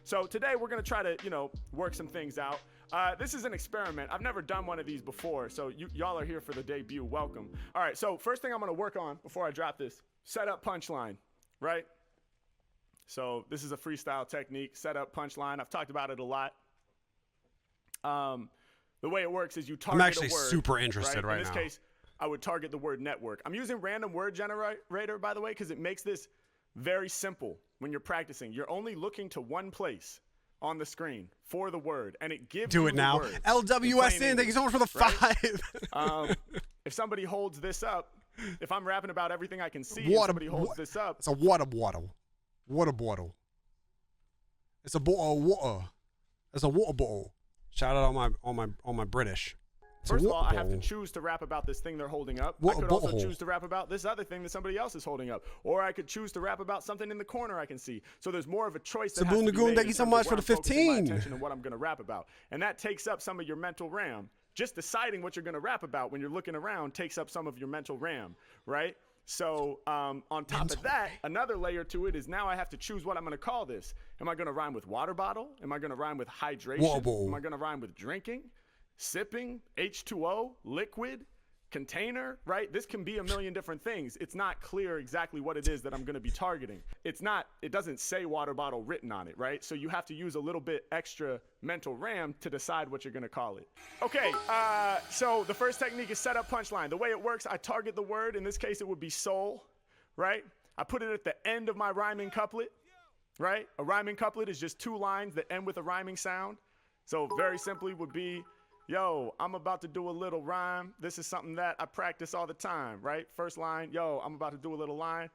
So today we're going to try to, work some things out. This is an experiment. I've never done one of these before, so y'all are here for the debut. Welcome. All right, so first thing I'm going to work on before I drop this, set up punchline, right? So this is a freestyle technique, set up punchline. I've talked about it a lot. The way it works is you target a word. I'm actually super interested right now. In this case, I would target the word network. I'm using random word generator, by the way, because it makes this very simple when you're practicing. You're only looking to one place on the screen for the word, and it gives you the now. word. LWSN, thank you so much for the 5. If somebody holds this up, if I'm rapping about everything I can see, and somebody holds this up. It's a water bottle. Water bottle. It's a bottle of water. It's a water bottle. Shout out on my British. First of all, I have to choose to rap about this thing they're holding up. I could also choose to rap about this other thing that somebody else is holding up. Or I could choose to rap about something in the corner I can see. So there's more of a choice that has to be made. Thank you so much for the 15. Attention and what I'm going to rap about. And that takes up some of your mental RAM. Just deciding what you're going to rap about when you're looking around takes up some of your mental RAM, right? So on top of that, another layer to it is now I have to choose what I'm going to call this. Am I going to rhyme with water bottle? Am I going to rhyme with hydration? Am I going to rhyme with drinking? Sipping, H2O, liquid, container, right? This can be a million different things. It's not clear exactly what it is that I'm going to be targeting. It doesn't say water bottle written on it, right? So you have to use a little bit extra mental RAM to decide what you're going to call it. Okay, so the first technique is set up punchline. The way it works, I target the word. In this case, it would be soul, right? I put it at the end of my rhyming couplet, right? A rhyming couplet is just 2 lines that end with a rhyming sound. So very simply would be, yo, I'm about to do a little rhyme. This is something that I practice all the time, right? First line, yo, I'm about to do a little line.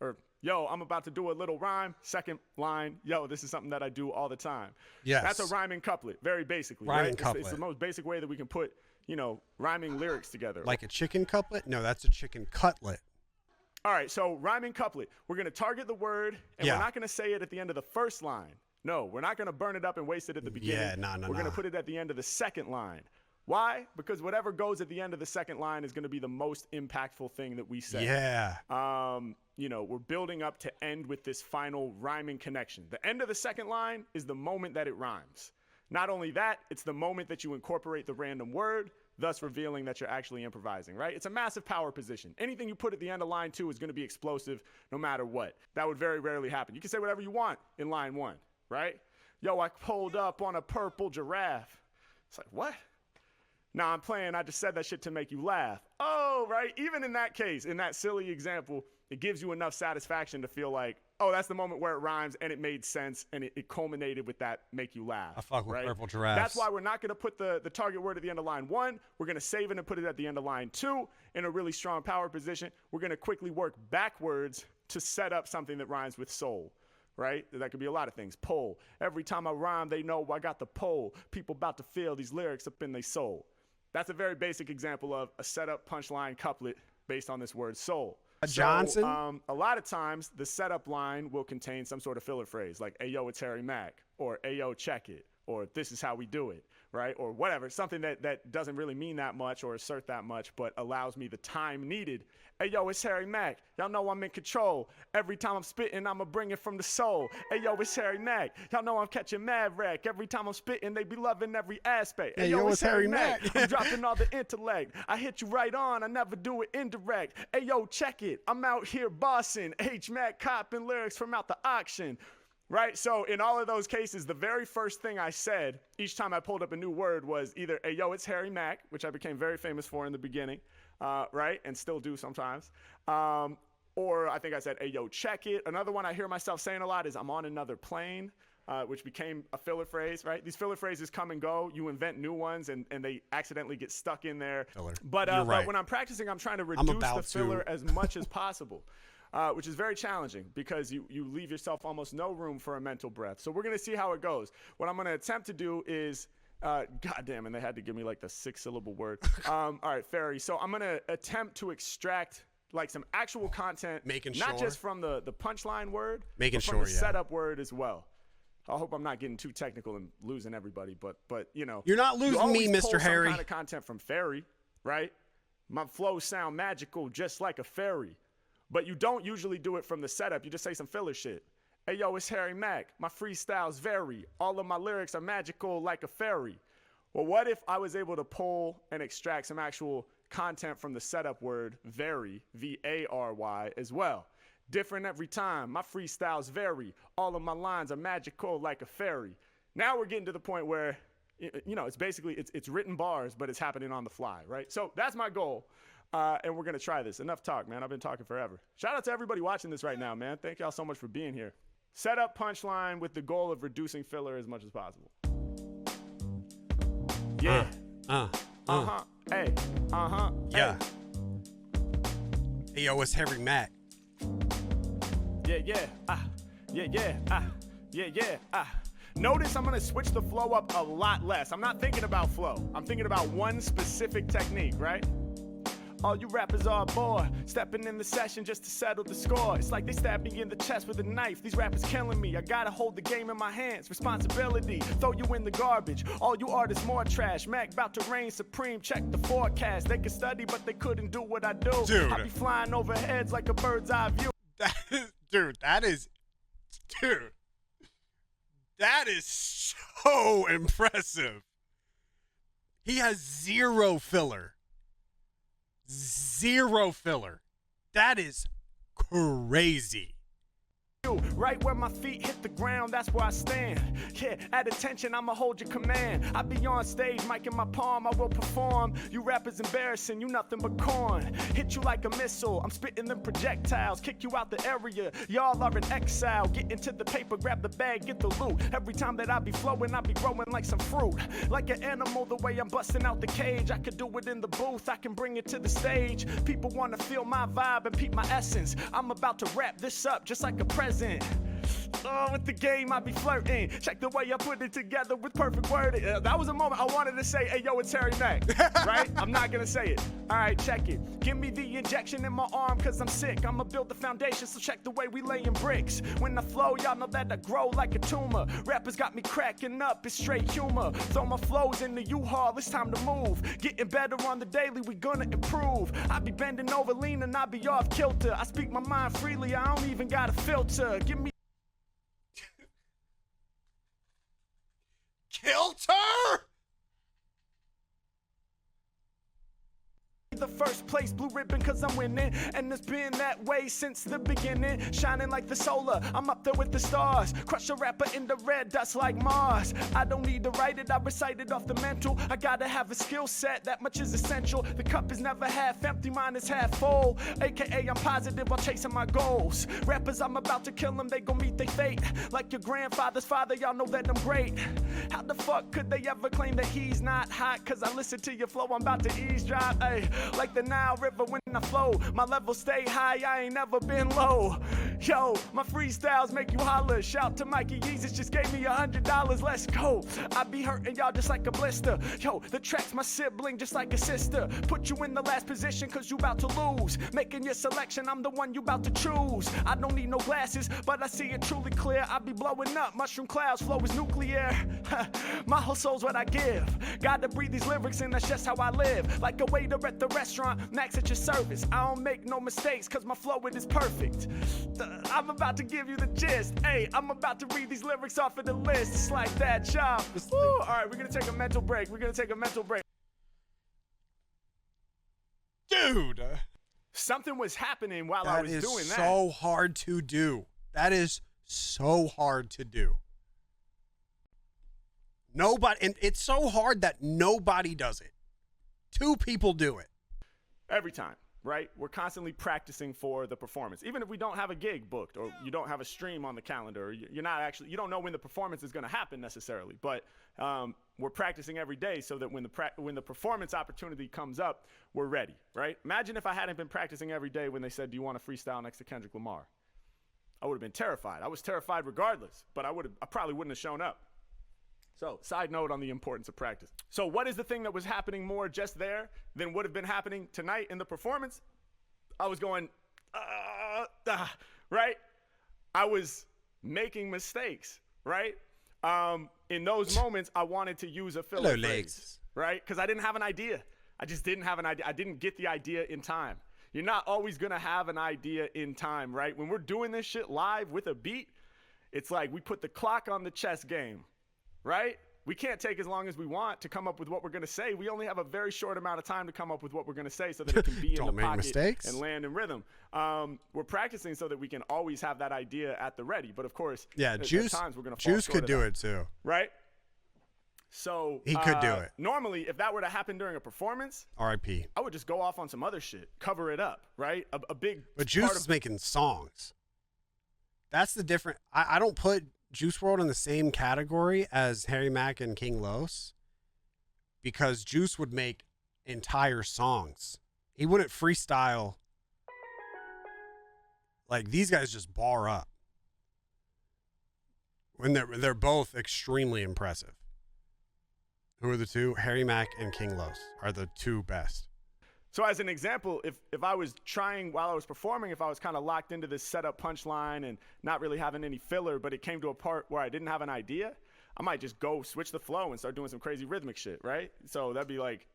Or, yo, I'm about to do a little rhyme. Second line, yo, this is something that I do all the time. Yes. That's a rhyming couplet, very basically. Rhyming right? couplet. It's the most basic way that we can put, rhyming lyrics together. Like a chicken couplet? No, that's a chicken cutlet. All right, so rhyming couplet. We're going to target the word, and we're not going to say it at the end of the first line. No, we're not going to we're not going to waste it at the beginning. Yeah, no. We're going to put it at the end of the second line. Why? Because whatever goes at the end of the second line is going to be the most impactful thing that we say. Yeah. We're building up to end with this final rhyming connection. The end of the second line is the moment that it rhymes. Not only that, it's the moment that you incorporate the random word, thus revealing that you're actually improvising, right? It's a massive power position. Anything you put at the end of line 2 is going to be explosive no matter what. That would very rarely happen. You can say whatever you want in line 1. Right? Yo, I pulled up on a purple giraffe. It's like, what? Nah, I'm playing. I just said that shit to make you laugh. Oh, right? Even in that case, in that silly example, it gives you enough satisfaction to feel like, oh, that's the moment where it rhymes and it made sense and it culminated with that make you laugh. I fuck with purple giraffes. That's why we're not going to put the target word at the end of line 1. We're going to save it and put it at the end of line 2 in a really strong power position. We're going to quickly work backwards to set up something that rhymes with soul. Right? That could be a lot of things. Pull. Every time I rhyme, they know I got the pull. People about to feel these lyrics up in their soul. That's a very basic example of a setup punchline couplet based on this word soul. Johnson? A lot of times, the setup line will contain some sort of filler phrase like, hey, yo, it's Harry Mack, or hey, yo, check it, or this is how we do it, right? Or whatever, something that doesn't really mean that much or assert that much, but allows me the time needed. Hey, yo, it's Harry Mack. Y'all know I'm in control. Every time I'm spitting, I'ma bring it from the soul. Hey, yo, it's Harry Mack. Y'all know I'm catching mad wreck. Every time I'm spitting, they be loving every aspect. Hey, yo, it's Harry Mack. I'm dropping all the intellect. I hit you right on. I never do it indirect. Hey, yo, check it. I'm out here bossing. H. Mack copping lyrics from out the auction. Right? So in all of those cases, the very first thing I said each time I pulled up a new word was either, hey, yo, it's Harry Mack, which I became very famous for in the beginning, right? And still do sometimes. Or I think I said, hey, yo, check it. Another one I hear myself saying a lot is I'm on another plane, which became a filler phrase, right? These filler phrases come and go. You invent new ones, and they accidentally get stuck in there. Filler. But right. when I'm practicing, I'm trying to reduce the filler as much as possible. Which is very challenging because you leave yourself almost no room for a mental breath. So we're going to see how it goes. What I'm going to attempt to do is, goddamn, and they had to give me like the 6-syllable word. All right, Ferry. So I'm going to attempt to extract like some actual content, not just from the punchline word, but from the setup word as well. I hope I'm not getting too technical and losing everybody, but you're not losing me, Mr. Harry. Some kind of content from Ferry, right? My flows sound magical, just like a fairy. But you don't usually do it from the setup. You just say some filler shit. Hey, yo, it's Harry Mack. My freestyles vary. All of my lyrics are magical like a fairy. Well, what if I was able to pull and extract some actual content from the setup word vary, V-A-R-Y, as well? Different every time. My freestyles vary. All of my lines are magical like a fairy. Now we're getting to the point where, you know, it's basically, it's written bars, but it's happening on the fly, right? So that's my goal. And we're going to try this. Enough talk, man. I've been talking forever. Shout out to everybody watching this right now, man. Thank y'all so much for being here. Set up punchline with the goal of reducing filler as much as possible. Yeah. Hey. Yeah. Hey, yo, it's Harry Mack. Yeah. Notice I'm going to switch the flow up a lot less. I'm not thinking about flow. I'm thinking about one specific technique, right? All you rappers are bored, stepping in the session just to settle the score. It's like they stabbed me in the chest with a knife. These rappers killing me. I gotta hold the game in my hands. Responsibility, throw you in the garbage. All you artists more trash. Mac about to reign supreme. Check the forecast. They could study, but they couldn't do what I do. Dude. I be flying over heads like a bird's eye view. Dude, that is so impressive. He has zero filler. Zero filler. That is crazy. Right where my feet hit the ground, that's where I stand. Yeah, at attention, I'ma hold your command. I be on stage, mic in my palm, I will perform. You rappers embarrassing, you nothing but corn. Hit you like a missile, I'm spitting them projectiles. Kick you out the area, y'all are in exile. Get into the paper, grab the bag, get the loot. Every time that I be flowing, I be growing like some fruit. Like an animal, the way I'm busting out the cage. I could do it in the booth, I can bring it to the stage. People wanna feel my vibe and peep my essence. I'm about to wrap this up just like a present. Oh, with the game I be flirting. Check the way I put it together with perfect wording. That was a moment I wanted to say, hey, yo, it's Harry Mack, right? I'm not gonna say it. All right, check it. Give me the injection in my arm, cause I'm sick. I'ma build the foundation, so check the way we laying bricks. When I flow, y'all know that I grow like a tumor. Rappers got me cracking up, it's straight humor. Throw my flows in the U-Haul, it's time to move. Getting better on the daily, we gonna improve. I be bending over, leaning, I be off kilter. I speak my mind freely, I don't even got a filter. Give me Kilter? the first place, blue ribbon, cause I'm winning. And it's been that way since the beginning. Shining like the solar, I'm up there with the stars. Crush a rapper in the red dust like Mars. I don't need to write it, I recite it off the mental. I gotta have a skill set, that much is essential. The cup is never half empty, mine is half full. AKA I'm positive while chasing my goals. Rappers, I'm about to kill them, they gon' meet their fate. Like your grandfather's father, y'all know that I'm great. How the fuck could they ever claim that he's not hot? Cause I listen to your flow, I'm about to eavesdrop. Ay, like the Nile River when I flow. My level stay high, I ain't never been low. Yo, my freestyles make you holler. Shout to Mikey Jesus, just gave me $100, let's go. I be hurting y'all just like a blister. Yo, the track's my sibling just like a sister. Put you in the last position cause you about to lose. Making your selection, I'm the one you about to choose. I don't need no glasses, but I see it truly clear. I be blowing up, mushroom clouds, flow is nuclear. My whole soul's what I give. Gotta breathe these lyrics and that's just how I live. Like a waiter at the restaurant, Max at your service. I don't make no mistakes cause my flow it is perfect. I'm about to give you the gist. Hey, I'm about to read these lyrics off of the list. It's like that, y'all. All right, we're gonna take a mental break. Dude. Something was happening while I was doing that. That is so hard to do. That is so hard to do. Nobody, and it's so hard that nobody does it. 2 people do it. Every time, right? We're constantly practicing for the performance. Even if we don't have a gig booked or you don't have a stream on the calendar, or you don't know when the performance is going to happen necessarily, but we're practicing every day so that when the performance opportunity comes up, we're ready, right? Imagine if I hadn't been practicing every day when they said, do you want to freestyle next to Kendrick Lamar? I would have been terrified. I was terrified regardless, but I probably wouldn't have shown up. So, side note on the importance of practice. So, what is the thing that was happening more just there than would have been happening tonight in the performance? I was going, right? I was making mistakes, right? In those moments, I wanted to use a filler phrase, right? Because I didn't have an idea. I just didn't have an idea. I didn't get the idea in time. You're not always going to have an idea in time, right? When we're doing this shit live with a beat, it's like we put the clock on the chess game, right? We can't take as long as we want to come up with what we're going to say. We only have a very short amount of time to come up with what we're going to say so that it can be in the pocket mistakes. and land in rhythm. We're practicing so that we can always have that idea at the ready. But, of course, at times we're going to fall Juice could do it too. Right? So he could do it. Normally, if that were to happen during a performance, R.I.P. I would just go off on some other shit, cover it up, right? A big. But Juice is making songs. That's the difference. I don't put Juice WRLD in the same category as Harry Mack and King Los because Juice would make entire songs. He wouldn't freestyle. Like these guys just bar up. When they're both extremely impressive. Who are the two? Harry Mack and King Los are the two best. So as an example, if I was trying while I was performing, if I was kind of locked into this setup punchline and not really having any filler, but it came to a part where I didn't have an idea, I might just go switch the flow and start doing some crazy rhythmic shit, right? So that'd be like,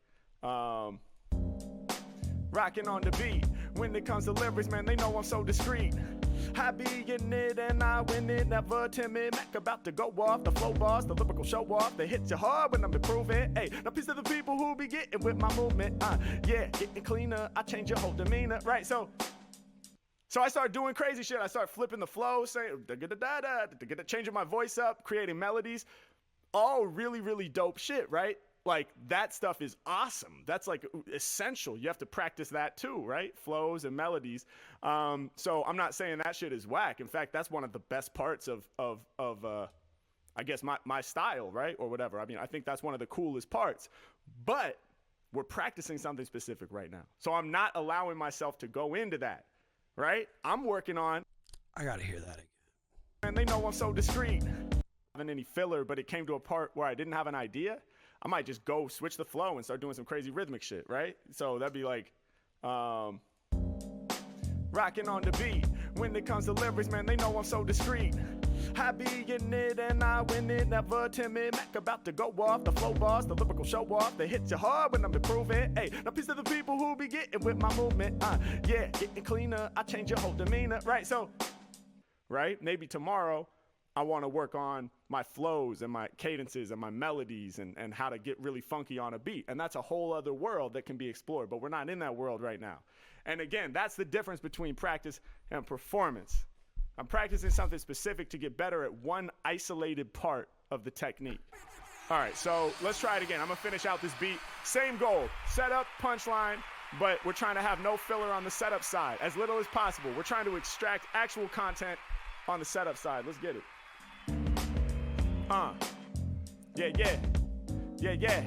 rocking on the beat. When it comes to lyrics, man, they know I'm so discreet. I be in it and I win it, never timid. Mack about to go off, the flow bars, the lyrical show off. They hit you hard when I'm improving. Hey, now peace to the people who be getting with my movement. Yeah, getting cleaner, I change your whole demeanor, right? So I started doing crazy shit. I started flipping the flow, saying da-da-da-da, changing my voice up, creating melodies. All really, really dope shit, right? Like, that stuff is awesome. That's, like, essential. You have to practice that, too, right? Flows and melodies. So I'm not saying that shit is whack. In fact, that's one of the best parts of I guess, my style, right? Or whatever. I mean, I think that's one of the coolest parts. But we're practicing something specific right now. So I'm not allowing myself to go into that, right? I'm working on... I got to hear that again. And they know I'm so discreet. Having any filler, but it came to a part where I didn't have an idea. I might just go switch the flow and start doing some crazy rhythmic shit, right? So that'd be like, rocking on the beat. When it comes to lyrics, man, they know I'm so discreet. I be in it and I win it, never timid. Mack about to go off, the flow bars, the lyrical show off. They hit you hard when I'm improving. Hey, now peace to the people who be getting with my movement. Yeah, getting cleaner, I change your whole demeanor, right? So, right, maybe tomorrow, I want to work on my flows and my cadences and my melodies and how to get really funky on a beat. And that's a whole other world that can be explored, but we're not in that world right now. And again, that's the difference between practice and performance. I'm practicing something specific to get better at one isolated part of the technique. All right, so let's try it again. I'm going to finish out this beat. Same goal, setup, punchline, but we're trying to have no filler on the setup side, as little as possible. We're trying to extract actual content on the setup side. Let's get it. Yeah.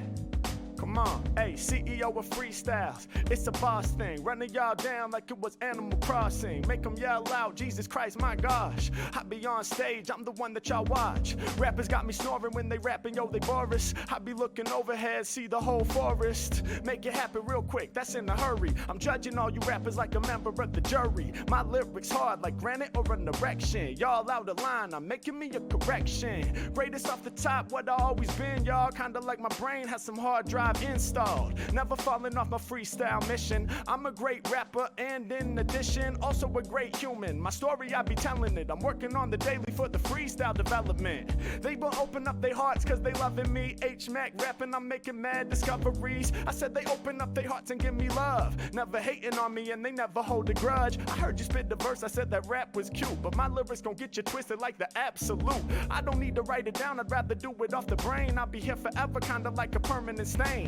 Come on, hey, CEO of Freestyles. It's a boss thing, running y'all down like it was Animal Crossing. Make them yell out, Jesus Christ, my gosh. I be on stage, I'm the one that y'all watch. Rappers got me snoring when they rapping, yo, they bores. I be looking overhead, see the whole forest. Make it happen real quick, that's in a hurry. I'm judging all you rappers like a member of the jury. My lyrics hard like granite or an erection. Y'all out of line, I'm making me a correction. Greatest off the top, what I always been, y'all. Kinda like my brain has some hard drive installed. Never falling off my freestyle mission. I'm a great rapper and in addition, also a great human. My story, I be telling it. I'm working on the daily for the freestyle development. They will open up their hearts cause they loving me. H Mack rapping, I'm making mad discoveries. I said they open up their hearts and give me love. Never hating on me and they never hold a grudge. I heard you spit the verse, I said that rap was cute, but my lyrics gon' get you twisted like the absolute. I don't need to write it down, I'd rather do it off the brain. I'll be here forever, kinda like a permanent stain.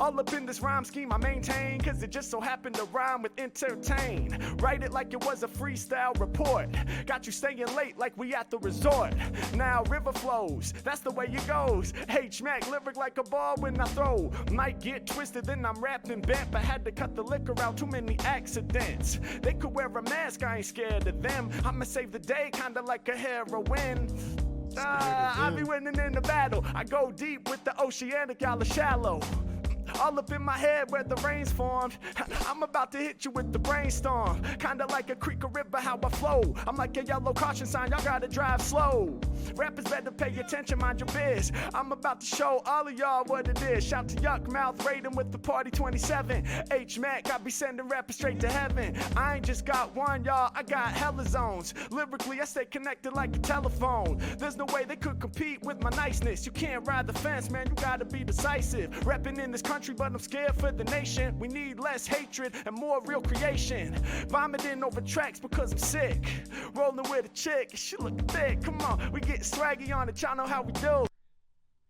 All up in this rhyme scheme I maintain, cause it just so happened to rhyme with entertain. Write it like it was a freestyle report. Got you staying late like we at the resort. Now river flows, that's the way it goes. H Mack lyric like a ball when I throw. Might get twisted then I'm rapping bent, but had to cut the liquor out, too many accidents. They could wear a mask, I ain't scared of them. I'ma save the day kinda like a heroine. I be winning in the battle. I go deep with the oceanic, y'all are shallow. all up in my head where the rain's formed. I'm about to hit you with the brainstorm. Kinda like a creek or river, how I flow. I'm like a yellow caution sign, y'all gotta drive slow. Rappers better pay attention, mind your biz. I'm about to show all of y'all what it is. Shout to Yuck Mouth, raiding with the party 27. H Mack, I be sending rappers straight to heaven. I ain't just got one, y'all, I got hella zones. Lyrically, I stay connected like a telephone. There's no way they could compete with my niceness. You can't ride the fence, man, you gotta be decisive. Repping in this country, but I'm scared for the nation. We need less hatred and more real creation. Vomiting over tracks because I'm sick. Rolling with a chick, she looking thick. Come on, we get swaggy on it, y'all know how we do.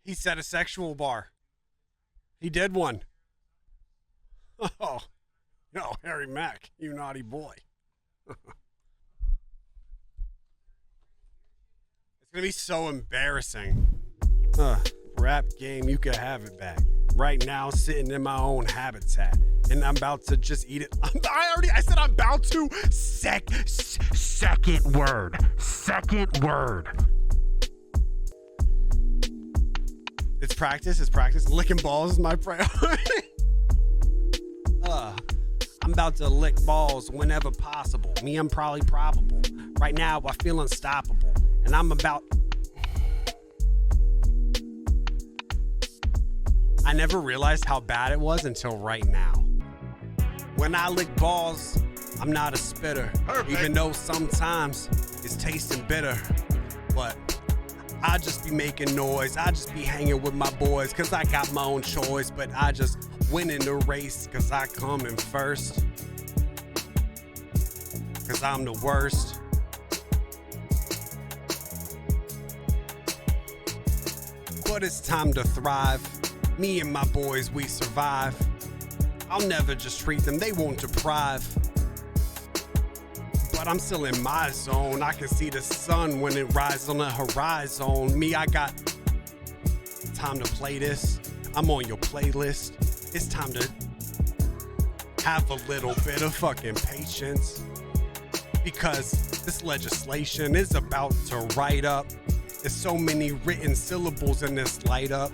He set a sexual bar. He did one. Oh, no, Harry Mack, you naughty boy. It's gonna be so embarrassing. Rap game, you could have it back. Right now, sitting in my own habitat, and I'm about to just eat it. I said I'm about to. Second word. It's practice. Licking balls is my priority. I'm about to lick balls whenever possible. Me, I'm probably probable. Right now, I feel unstoppable, and I'm about. I never realized how bad it was until right now. When I lick balls, I'm not a spitter. Perfect. Even though sometimes it's tasting bitter. But I just be making noise. I just be hanging with my boys cause I got my own choice. But I just win in the race cause I come in first. Cause I'm the worst. But it's time to thrive. Me and my boys, we survive. I'll never just treat them, they won't deprive. But I'm still in my zone. I can see the sun when it rises on the horizon. Me, I got time to play this. I'm on your playlist. It's time to have a little bit of fucking patience. Because this legislation is about to write up. There's so many written syllables in this light up.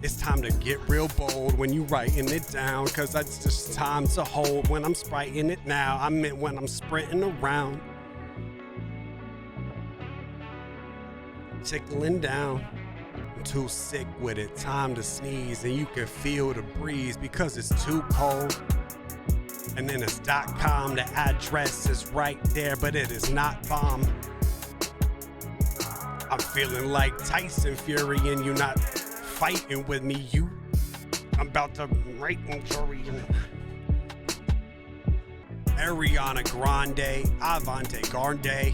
It's time to get real bold when you writing it down, cause it's just time to hold when I'm spriting it now. I meant when I'm sprinting around. Tickling down. I'm too sick with it, time to sneeze, and you can feel the breeze because it's too cold. And then it's .com, the address is right there, but it is not bomb. I'm feeling like Tyson Fury and you not fighting with me, I'm about to write injury. Ariana Grande, Avante Garde.